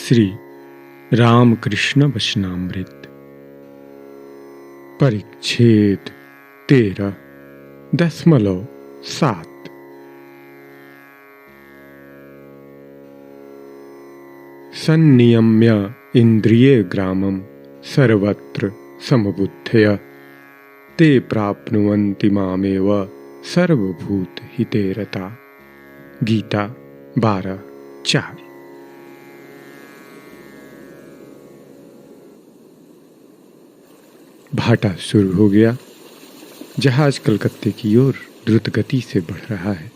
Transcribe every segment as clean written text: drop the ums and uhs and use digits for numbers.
श्री रामकृष्ण वचनामृत परिच्छेद 13.7 सन्नियम्य इंद्रिये ग्रामं सर्वत्र समबुद्धय ते प्राप्नुवन्ति मामेव सर्वभूत हिते रता। गीता 12:4। भाटा शुरू हो गया। जहाज कलकत्ते की ओर द्रुत गति से बढ़ रहा है,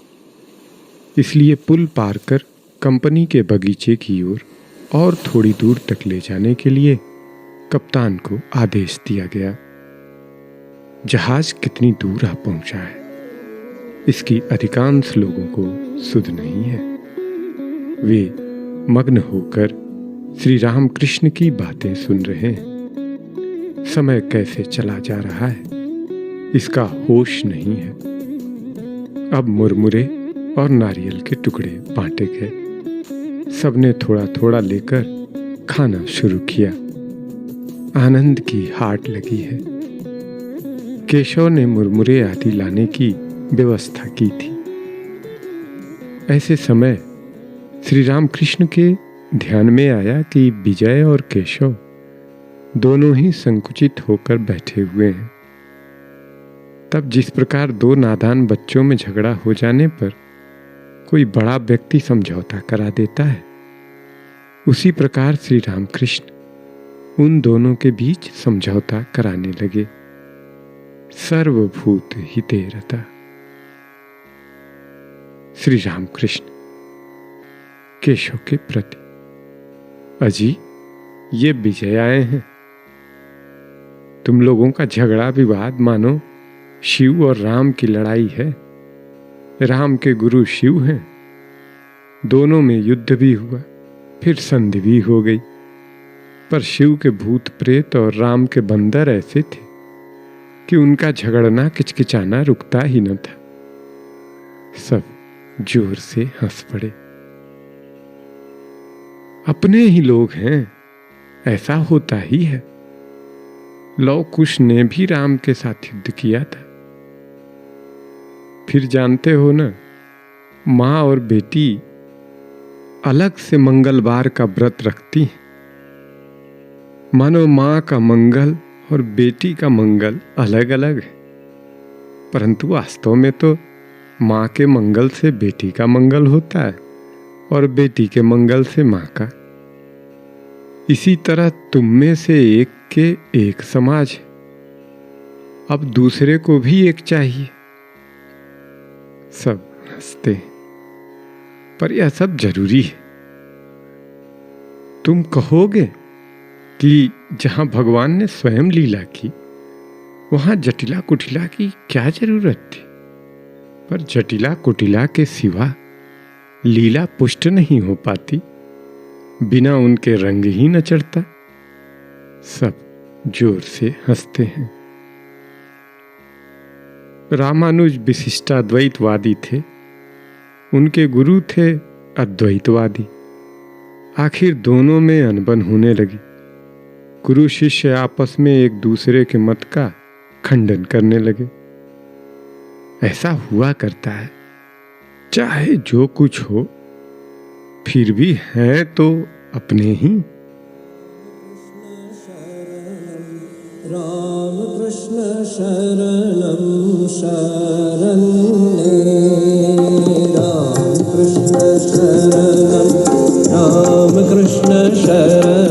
इसलिए पुल पार कर कंपनी के बगीचे की ओर और थोड़ी दूर तक ले जाने के लिए कप्तान को आदेश दिया गया। जहाज कितनी दूर आ पहुंचा है, इसकी अधिकांश लोगों को सुध नहीं है। वे मग्न होकर श्री रामकृष्ण की बातें सुन रहे हैं। समय कैसे चला जा रहा है, इसका होश नहीं है। अब मुरमुरे और नारियल के टुकड़े बांटे गए। सबने थोड़ा थोड़ा लेकर खाना शुरू किया। आनंद की हाट लगी है। केशव ने मुरमुरे आदि लाने की व्यवस्था की थी। ऐसे समय श्री रामकृष्ण के ध्यान में आया कि विजय और केशव दोनों ही संकुचित होकर बैठे हुए हैं। तब जिस प्रकार दो नादान बच्चों में झगड़ा हो जाने पर कोई बड़ा व्यक्ति समझौता करा देता है, उसी प्रकार श्री रामकृष्ण उन दोनों के बीच समझौता कराने लगे। सर्वभूत हिते रता। श्री रामकृष्ण केशव के प्रति, अजी ये विजय आए हैं। तुम लोगों का झगड़ा विवाद मानो शिव और राम की लड़ाई है। राम के गुरु शिव हैं। दोनों में युद्ध भी हुआ, फिर संधि भी हो गई। पर शिव के भूत प्रेत और राम के बंदर ऐसे थे कि उनका झगड़ना किचकिचाना रुकता ही न था। सब जोर से हंस पड़े। अपने ही लोग हैं, ऐसा होता ही है। लव कुश ने भी राम के साथ युद्ध किया था। फिर जानते हो ना, माँ और बेटी अलग से मंगलवार का व्रत रखती हैं। मानो माँ का मंगल और बेटी का मंगल अलग अलग है, परंतु वास्तव में तो माँ के मंगल से बेटी का मंगल होता है और बेटी के मंगल से माँ का। इसी तरह तुम में से एक के एक समाज है। अब दूसरे को भी एक चाहिए। सब हंसते हैं, पर यह सब जरूरी है। तुम कहोगे कि जहां भगवान ने स्वयं लीला की, वहां जटिला कुटिला की क्या जरूरत थी? पर जटिला कुटिला के सिवा लीला पुष्ट नहीं हो पाती, बिना उनके रंग ही न चढ़ता। सब जोर से हंसते हैं। रामानुज विशिष्टाद्वैतवादी थे, उनके गुरु थे अद्वैतवादी। आखिर दोनों में अनबन होने लगी। गुरु शिष्य आपस में एक दूसरे के मत का खंडन करने लगे। ऐसा हुआ करता है, चाहे जो कुछ हो, फिर भी हैं तो अपने ही। राम कृष्ण शरणं शरण्ये, राम कृष्ण शरणं, राम कृष्ण शरणं।